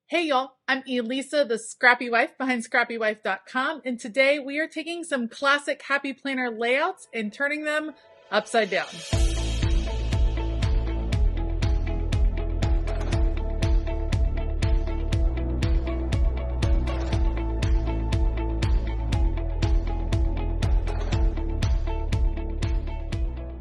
Hey y'all, I'm Elisa, the Scrappy Wife behind ScrappyWife.com, and today we are taking some classic Happy Planner layouts and turning them upside down.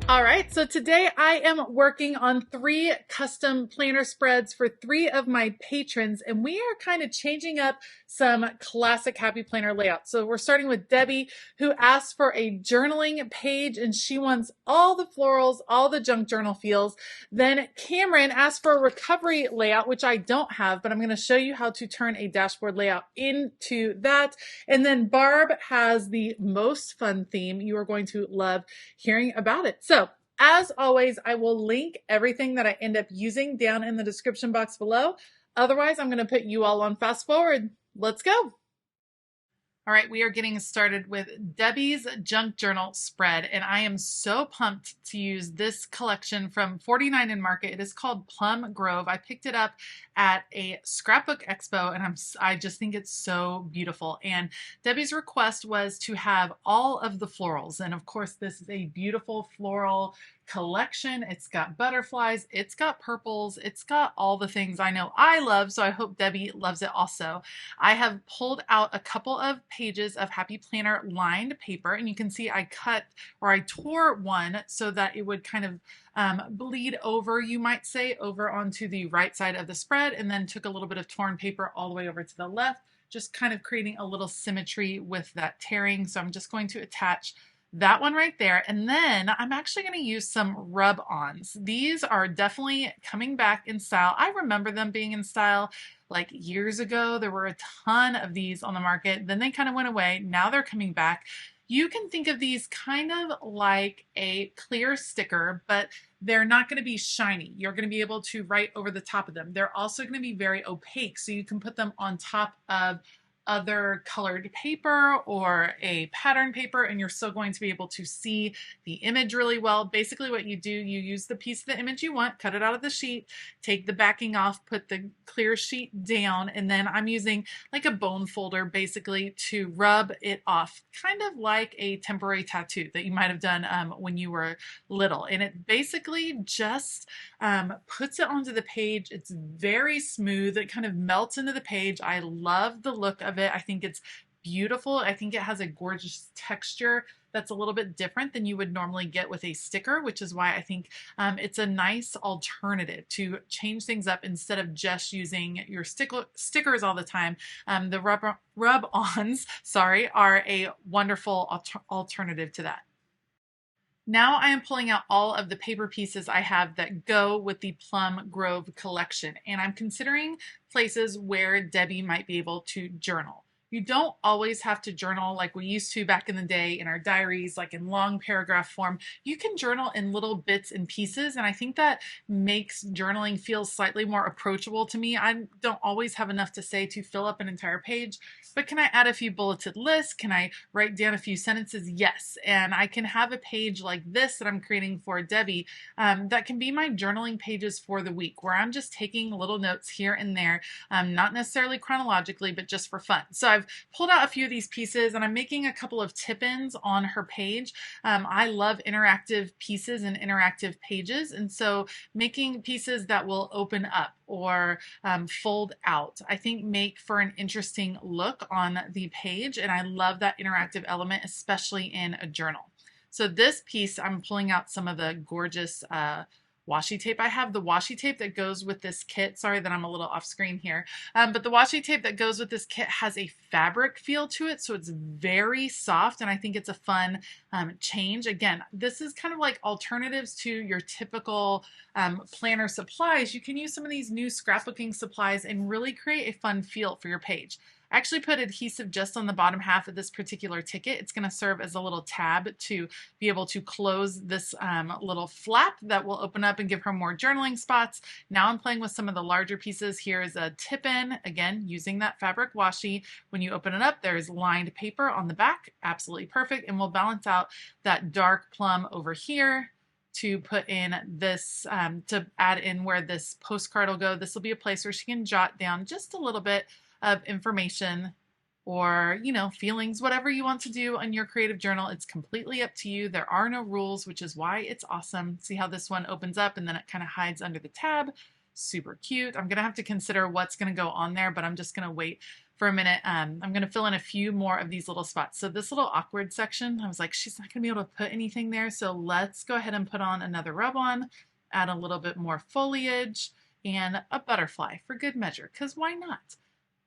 All right, so today I am working on 3 custom planner spreads for 3 of my patrons, and we are kind of changing up some classic Happy Planner layouts. So we're starting with Debbie, who asked for a journaling page, and she wants all the florals, all the junk journal feels. Then Cameron asked for a recovery layout, which I don't have, but I'm going to show you how to turn a dashboard layout into that. And then Barb has the most fun theme. You are going to love hearing about it. So as always, I will link everything that I end up using down in the description box below. Otherwise, I'm going to put you all on fast forward. Let's go. All right, we are getting started with Debbie's junk journal spread, and I am so pumped to use this collection from 49 in Market. It is called Plum Grove. I picked it up at a scrapbook expo, and I just think it's so beautiful. And Debbie's request was to have all of the florals, and of course, this is a beautiful floral collection. It's got butterflies, it's got purples, it's got all the things I know I love, so I hope Debbie loves it also. I have pulled out a couple of pages of Happy Planner lined paper, and you can see I tore one so that it would kind of bleed over, you might say, over onto the right side of the spread, and then took a little bit of torn paper all the way over to the left, just kind of creating a little symmetry with that tearing. So I'm just going to attach that one right there. And then I'm actually going to use some rub-ons. These are definitely coming back in style. I remember them being in style like years ago. There were a ton of these on the market. Then they kind of went away. Now they're coming back. You can think of these kind of like a clear sticker, but they're not going to be shiny. You're going to be able to write over the top of them. They're also going to be very opaque, so you can put them on top of other colored paper or a pattern paper, and you're still going to be able to see the image really well. Basically what you do, you use the piece of the image you want, cut it out of the sheet, take the backing off, put the clear sheet down, and then I'm using like a bone folder basically to rub it off, kind of like a temporary tattoo that you might have done when you were little. And it basically just puts it onto the page. It's very smooth. It kind of melts into the page. I love the look of it. I think it's beautiful. I think it has a gorgeous texture that's a little bit different than you would normally get with a sticker, which is why I think it's a nice alternative to change things up instead of just using your stickers all the time. The rub-ons, are a wonderful alternative to that. Now I am pulling out all of the paper pieces I have that go with the Plum Grove collection, and I'm considering places where Debbie might be able to journal. You don't always have to journal like we used to back in the day in our diaries, like in long paragraph form. You can journal in little bits and pieces, and I think that makes journaling feel slightly more approachable to me. I don't always have enough to say to fill up an entire page, but can I add a few bulleted lists? Can I write down a few sentences? Yes, and I can have a page like this that I'm creating for Debbie that can be my journaling pages for the week, where I'm just taking little notes here and there, not necessarily chronologically, but just for fun. So I've pulled out a few of these pieces, and I'm making a couple of tip-ins on her page. I love interactive pieces and interactive pages, and so making pieces that will open up or fold out, I think make for an interesting look on the page, and I love that interactive element, especially in a journal. So this piece, I'm pulling out some of the gorgeous washi tape. I have the washi tape that goes with this kit. Sorry that I'm a little off screen here. But the washi tape that goes with this kit has a fabric feel to it. So it's very soft, and I think it's a fun change. Again, this is kind of like alternatives to your typical planner supplies. You can use some of these new scrapbooking supplies and really create a fun feel for your page. I actually put adhesive just on the bottom half of this particular ticket. It's going to serve as a little tab to be able to close this little flap that will open up and give her more journaling spots. Now I'm playing with some of the larger pieces. Here is a tip-in, again, using that fabric washi. When you open it up, there's lined paper on the back, absolutely perfect, and we'll balance out that dark plum over here to put in this, to add in where this postcard will go. This will be a place where she can jot down just a little bit of information or, you know, feelings, whatever you want to do on your creative journal. It's completely up to you. There are no rules, which is why it's awesome. See how this one opens up and then it kind of hides under the tab. Super cute. I'm going to have to consider what's going to go on there, but I'm just going to wait for a minute. I'm going to fill in a few more of these little spots. So this little awkward section, I was like, she's not going to be able to put anything there. So let's go ahead and put on another rub-on, add a little bit more foliage and a butterfly for good measure, because why not?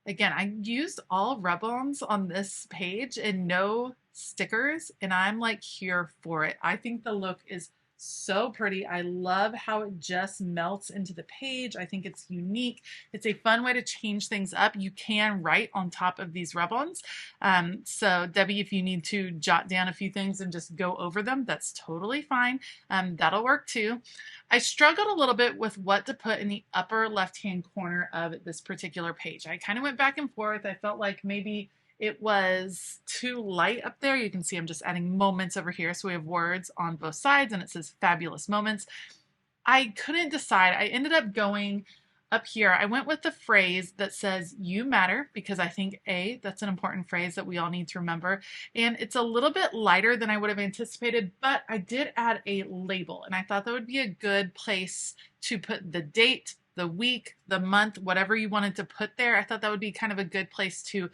Again, I used all rub-ons on this page and no stickers, and I'm like here for it. I think the look is so pretty. I love how it just melts into the page. I think it's unique. It's a fun way to change things up. You can write on top of these rub-ons. So Debbie, if you need to jot down a few things and just go over them, that's totally fine. That'll work too. I struggled a little bit with what to put in the upper left-hand corner of this particular page. I kind of went back and forth. I felt like maybe it was too light up there. You can see I'm just adding moments over here. So we have words on both sides and it says fabulous moments. I couldn't decide. I ended up going up here. I went with the phrase that says you matter, because I think that's an important phrase that we all need to remember. And it's a little bit lighter than I would have anticipated, but I did add a label and I thought that would be a good place to put the date, the week, the month, whatever you wanted to put there. I thought that would be kind of a good place to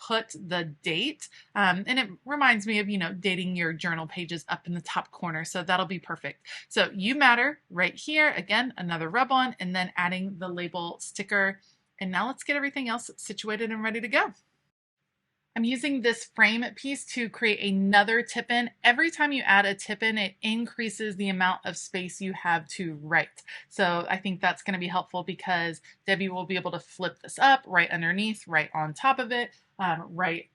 put the date. And it reminds me of, you know, dating your journal pages up in the top corner. So that'll be perfect. So you matter right here. Again, another rub-on and then adding the label sticker. And now let's get everything else situated and ready to go. I'm using this frame piece to create another tip-in. Every time you add a tip-in, it increases the amount of space you have to write. So I think that's going to be helpful because Debbie will be able to flip this up right underneath, right on top of it, right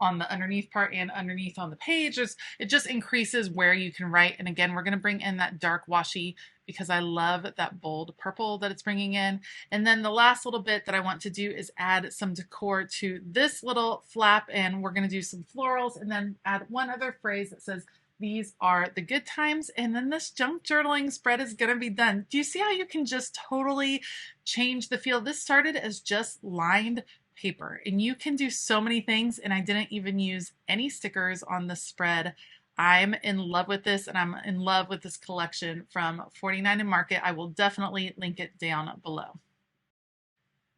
on the underneath part and underneath on the page. It just increases where you can write. And again, we're going to bring in that dark washi because I love that bold purple that it's bringing in. And then the last little bit that I want to do is add some decor to this little flap, and we're going to do some florals and then add one other phrase that says, these are the good times. And then this junk journaling spread is going to be done. Do you see how you can just totally change the feel? This started as just lined paper and you can do so many things, and I didn't even use any stickers on the spread. I'm in love with this, and I'm in love with this collection from 49 and Market. I will definitely link it down below.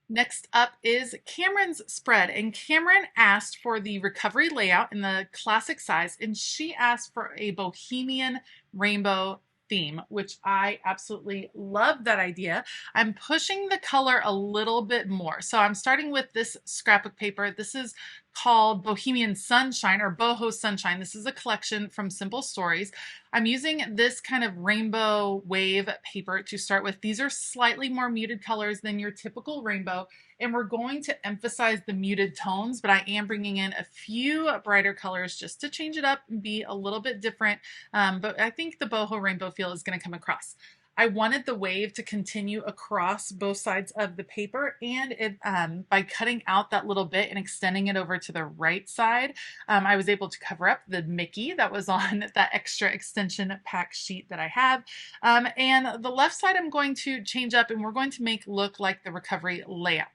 Next up is Cameron's spread, and Cameron asked for the recovery layout in the classic size, and she asked for a bohemian rainbow theme, which I absolutely love that idea. I'm pushing the color a little bit more. So I'm starting with this scrapbook paper. This is called Bohemian Sunshine or Boho Sunshine. This is a collection from Simple Stories. I'm using this kind of rainbow wave paper to start with. These are slightly more muted colors than your typical rainbow, and we're going to emphasize the muted tones, but I am bringing in a few brighter colors just to change it up and be a little bit different. But I think the boho rainbow feel is going to come across. I wanted the wave to continue across both sides of the paper, and it, by cutting out that little bit and extending it over to the right side, I was able to cover up the Mickey that was on that extra extension pack sheet that I have. And the left side I'm going to change up, and we're going to make look like the recovery layout.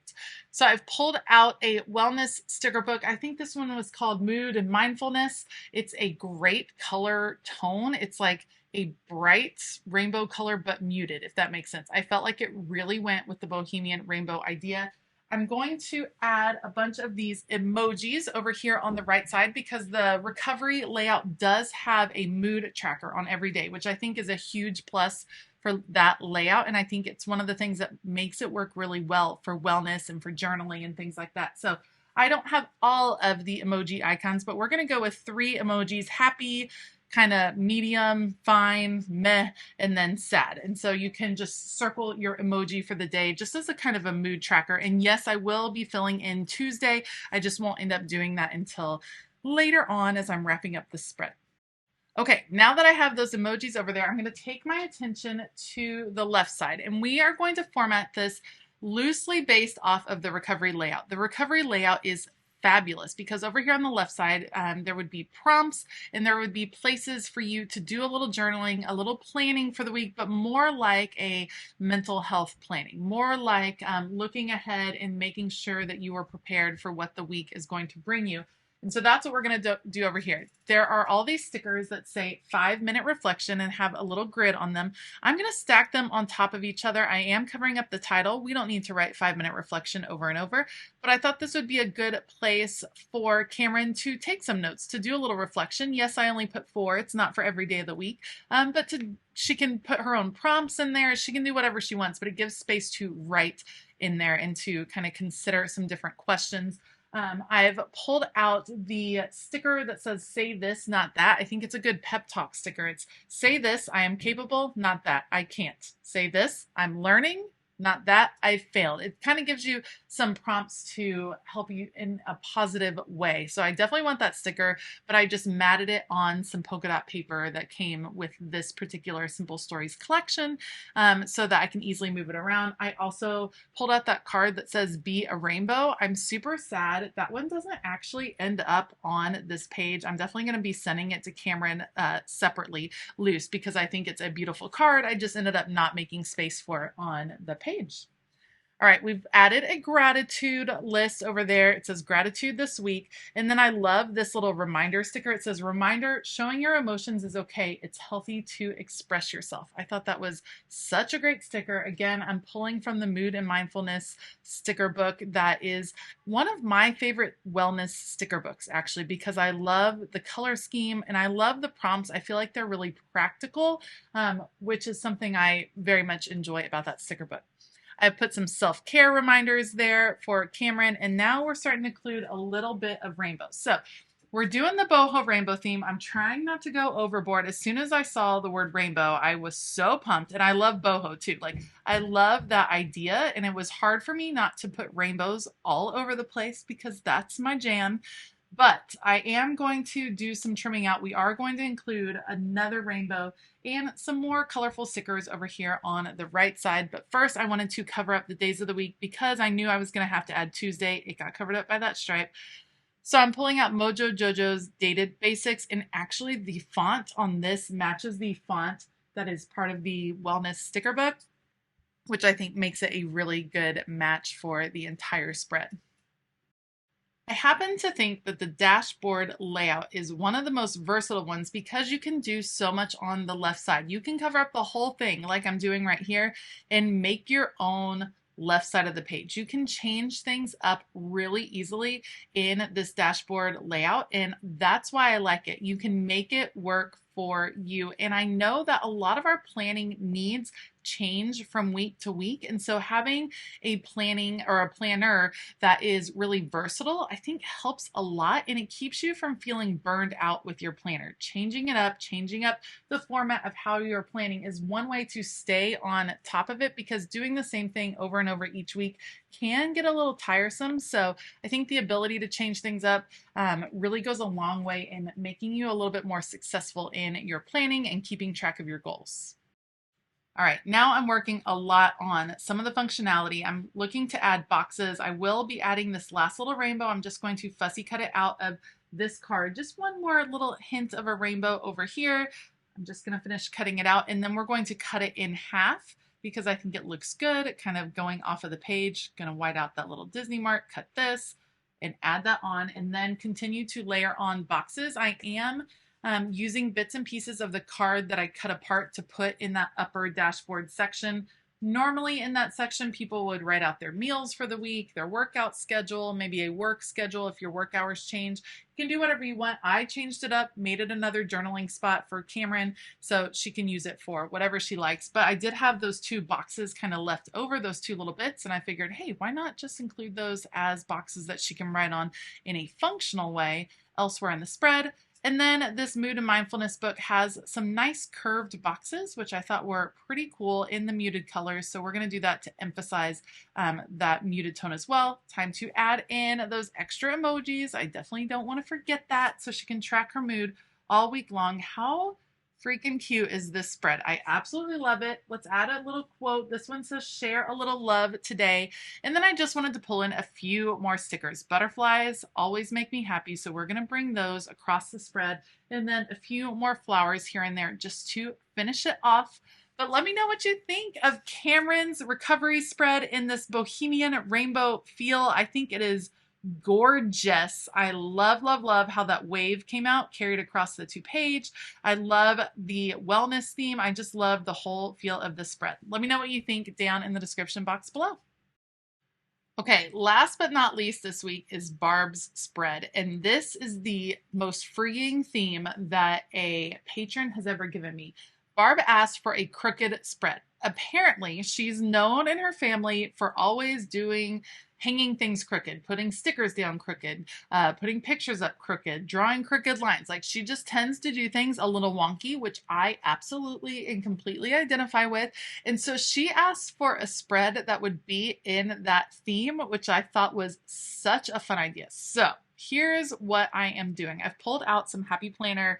So I've pulled out a wellness sticker book. I think this one was called Mood and Mindfulness. It's a great color tone. It's like a bright rainbow color, but muted, if that makes sense. I felt like it really went with the bohemian rainbow idea. I'm going to add a bunch of these emojis over here on the right side because the recovery layout does have a mood tracker on every day, which I think is a huge plus for that layout. And I think it's one of the things that makes it work really well for wellness and for journaling and things like that. So I don't have all of the emoji icons, but we're going to go with 3 emojis: happy, kind of medium, fine, meh, and then sad. And so you can just circle your emoji for the day just as a kind of a mood tracker. And yes, I will be filling in Tuesday. I just won't end up doing that until later on as I'm wrapping up the spread. Okay, now that I have those emojis over there, I'm going to take my attention to the left side, and we are going to format this loosely based off of the recovery layout. The recovery layout is fabulous because over here on the left side, there would be prompts and there would be places for you to do a little journaling, a little planning for the week, but more like a mental health planning, more like looking ahead and making sure that you are prepared for what the week is going to bring you. And so that's what we're going to do over here. There are all these stickers that say 5-minute reflection and have a little grid on them. I'm going to stack them on top of each other. I am covering up the title. We don't need to write 5-minute reflection over and over, but I thought this would be a good place for Cameron to take some notes, to do a little reflection. Yes, I only put 4. It's not for every day of the week, but she can put her own prompts in there. She can do whatever she wants, but it gives space to write in there and to kind of consider some different questions. I've pulled out the sticker that says say this, not that. I think it's a good pep talk sticker. It's say this, I am capable, not that, I can't. Say this, I'm learning, not that, I failed. It kind of gives you some prompts to help you in a positive way. So I definitely want that sticker, but I just matted it on some polka dot paper that came with this particular Simple Stories collection so that I can easily move it around. I also pulled out that card that says be a rainbow. I'm super sad that one doesn't actually end up on this page. I'm definitely going to be sending it to Cameron separately loose because I think it's a beautiful card. I just ended up not making space for it on the page. All right, we've added a gratitude list over there. It says gratitude this week. And then I love this little reminder sticker. It says reminder, showing your emotions is okay. It's healthy to express yourself. I thought that was such a great sticker. Again, I'm pulling from the Mood and Mindfulness sticker book. That is one of my favorite wellness sticker books, actually, because I love the color scheme and I love the prompts. I feel like they're really practical, which is something I very much enjoy about that sticker book. I've put some self-care reminders there for Cameron, and now we're starting to include a little bit of rainbows. So we're doing the boho rainbow theme. I'm trying not to go overboard. As soon as I saw the word rainbow, I was so pumped, and I love boho too. Like, I love that idea, and it was hard for me not to put rainbows all over the place because that's my jam. But I am going to do some trimming out. We are going to include another rainbow and some more colorful stickers over here on the right side. But first, I wanted to cover up the days of the week because I knew I was going to have to add Tuesday. It got covered up by that stripe. So I'm pulling out Mojo Jojo's Dated Basics, and actually the font on this matches the font that is part of the wellness sticker book, which I think makes it a really good match for the entire spread. I happen to think that the dashboard layout is one of the most versatile ones because you can do so much on the left side. You can cover up the whole thing like I'm doing right here and make your own left side of the page. You can change things up really easily in this dashboard layout, and that's why I like it. You can make it work for you. And I know that a lot of our planning needs change from week to week. And so having a planning or a planner that is really versatile, I think helps a lot, and it keeps you from feeling burned out with your planner. Changing it up, changing up the format of how you're planning is one way to stay on top of it, because doing the same thing over and over each week can get a little tiresome. So I think the ability to change things up really goes a long way in making you a little bit more successful in your planning and keeping track of your goals. All right, now I'm working a lot on some of the functionality. I'm looking to add boxes. I will be adding this last little rainbow. I'm just going to fussy cut it out of this card. Just one more little hint of a rainbow over here. I'm just going to finish cutting it out, and then we're going to cut it in half because I think it looks good, kind of going off of the page. Going to white out that little Disney mark, cut this, and add that on, and then continue to layer on boxes. I am using bits and pieces of the card that I cut apart to put in that upper dashboard section. Normally in that section, people would write out their meals for the week, their workout schedule, maybe a work schedule if your work hours change. You can do whatever you want. I changed it up, made it another journaling spot for Cameron so she can use it for whatever she likes. But I did have those two boxes kind of left over, those two little bits, and I figured, hey, why not just include those as boxes that she can write on in a functional way elsewhere in the spread. And then this Mood and Mindfulness book has some nice curved boxes, which I thought were pretty cool in the muted colors. So we're going to do that to emphasize that muted tone as well. Time to add in those extra emojis. I definitely don't want to forget that, so she can track her mood all week long. How freaking cute is this spread? I absolutely love it. Let's add a little quote. This one says, share a little love today. And then I just wanted to pull in a few more stickers. Butterflies always make me happy, so we're going to bring those across the spread. And then a few more flowers here and there just to finish it off. But let me know what you think of Cameron's recovery spread in this bohemian rainbow feel. I think it is gorgeous. I love, love, love how that wave came out, carried across the 2-page. I love the wellness theme. I just love the whole feel of the spread. Let me know what you think down in the description box below. Okay, last but not least this week is Barb's spread. And this is the most freeing theme that a patron has ever given me. Barb asked for a crooked spread. Apparently, she's known in her family for always hanging things crooked, putting stickers down crooked, putting pictures up crooked, drawing crooked lines. Like, she just tends to do things a little wonky, which I absolutely and completely identify with. And so she asked for a spread that would be in that theme, which I thought was such a fun idea. So here's what I am doing. I've pulled out some Happy Planner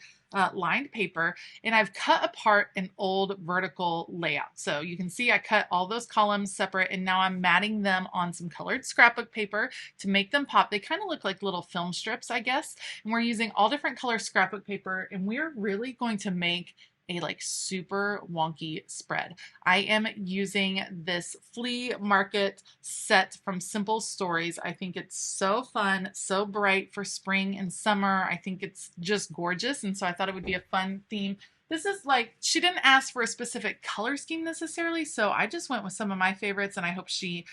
lined paper, and I've cut apart an old vertical layout. So you can see I cut all those columns separate, and now I'm matting them on some colored scrapbook paper to make them pop. They kind of look like little film strips, I guess. And we're using all different color scrapbook paper, and we're really going to make a super wonky spread. I am using this flea market set from Simple Stories. I think it's so fun, so bright for spring and summer. I think it's just gorgeous, and so I thought it would be a fun theme. This is she didn't ask for a specific color scheme necessarily, so I just went with some of my favorites, and I hope she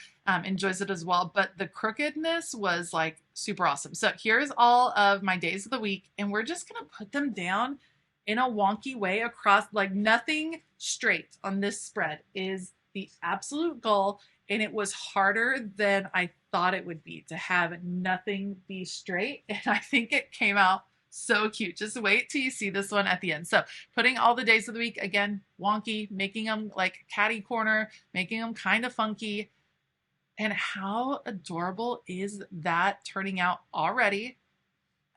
enjoys it as well. But the crookedness was super awesome. So here's all of my days of the week, and we're just gonna put them down in a wonky way across. Nothing straight on this spread is the absolute goal, and it was harder than I thought it would be to have nothing be straight, and I think it came out so cute. Just wait till you see this one at the end. So putting all the days of the week, again, wonky, making them like catty corner, making them kind of funky. And how adorable is that turning out already?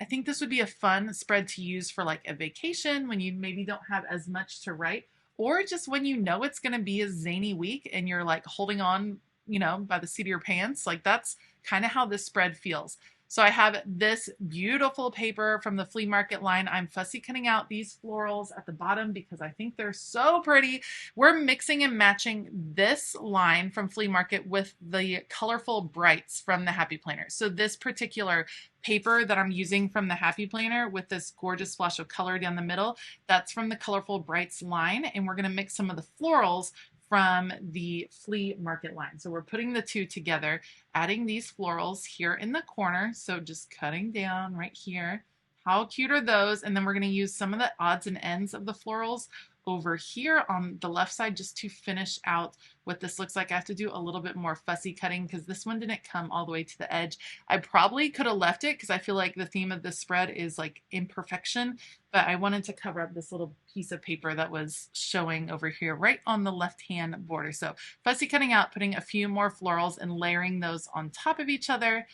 I think this would be a fun spread to use for a vacation when you maybe don't have as much to write, or just when you know it's going to be a zany week and you're holding on, by the seat of your pants. That's kind of how this spread feels. So I have this beautiful paper from the flea market line. I'm fussy cutting out these florals at the bottom because I think they're so pretty. We're mixing and matching this line from flea market with the colorful brights from the Happy Planner. So this particular paper that I'm using from the Happy Planner with this gorgeous splash of color down the middle, that's from the Colorful Brights line. And we're going to mix some of the florals from the flea market line. So we're putting the two together, adding these florals here in the corner. So just cutting down right here. How cute are those? And then we're going to use some of the odds and ends of the florals over here on the left side just to finish out what this looks like. I have to do a little bit more fussy cutting because this one didn't come all the way to the edge. I probably could have left it because I feel like the theme of this spread is imperfection, but I wanted to cover up this little piece of paper that was showing over here right on the left-hand border. So fussy cutting out, putting a few more florals and layering those on top of each other.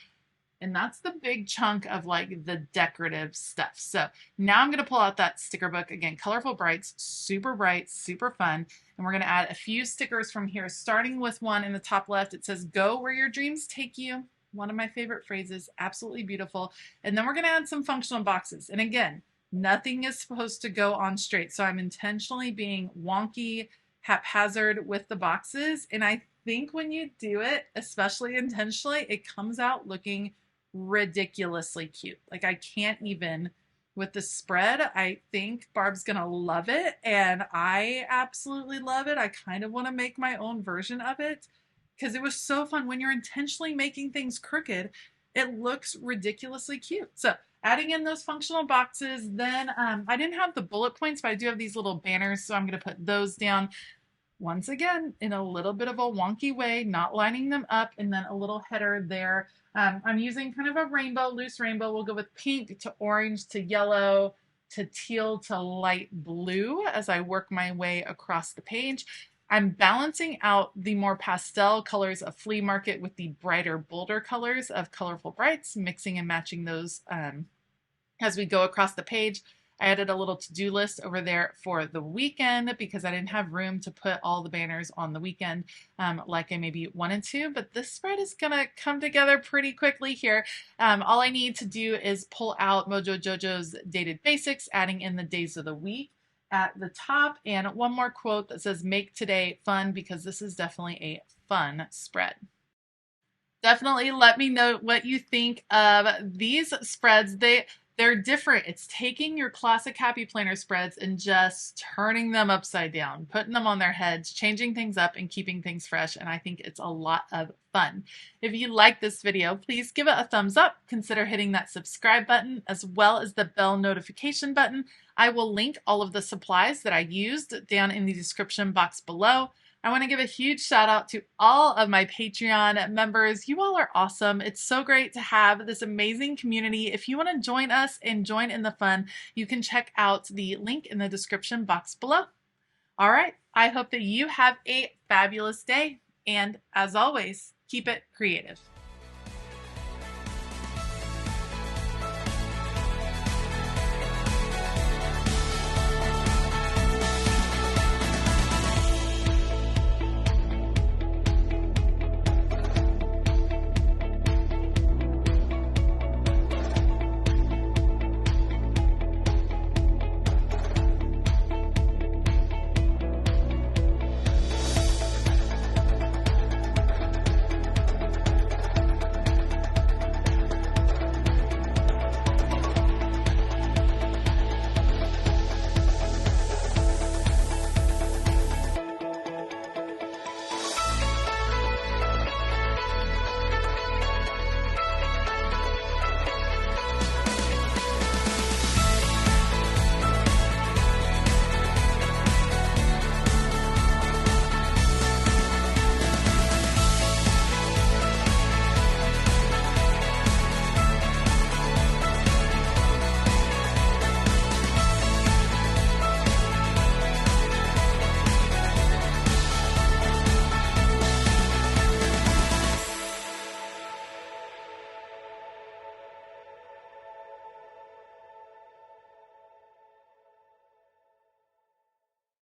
And that's the big chunk of the decorative stuff. So now I'm going to pull out that sticker book. Again, Colorful Brights, super bright, super fun. And we're going to add a few stickers from here, starting with one in the top left. It says, "Go where your dreams take you." One of my favorite phrases, absolutely beautiful. And then we're going to add some functional boxes. And again, nothing is supposed to go on straight. So I'm intentionally being wonky, haphazard with the boxes. And I think when you do it, especially intentionally, it comes out looking ridiculously cute. I can't even with the spread. I think Barb's gonna love it, and I absolutely love it. I kind of want to make my own version of it because it was so fun. When you're intentionally making things crooked, it looks ridiculously cute. So adding in those functional boxes, then I didn't have the bullet points, but I do have these little banners, so I'm going to put those down. Once again, in a little bit of a wonky way, not lining them up, and then a little header there. I'm using kind of a rainbow, loose rainbow. We'll go with pink to orange to yellow to teal to light blue as I work my way across the page. I'm balancing out the more pastel colors of Flea Market with the brighter, bolder colors of Colorful Brights, mixing and matching those as we go across the page. I added a little to-do list over there for the weekend because I didn't have room to put all the banners on the weekend like I maybe wanted to, but this spread is gonna come together pretty quickly here. All I need to do is pull out Mojo Jojo's Dated Basics, adding in the days of the week at the top, and one more quote that says make today fun, because this is definitely a fun spread. Definitely let me know what you think of these spreads. They're different. It's taking your classic happy planner spreads and just turning them upside down, putting them on their heads, changing things up and keeping things fresh. And I think it's a lot of fun. If you like this video, please give it a thumbs up. Consider hitting that subscribe button as well as the bell notification button. I will link all of the supplies that I used down in the description box below. I want to give a huge shout out to all of my Patreon members. You all are awesome. It's so great to have this amazing community. If you want to join us and join in the fun, you can check out the link in the description box below. All right. I hope that you have a fabulous day. And as always, keep it creative.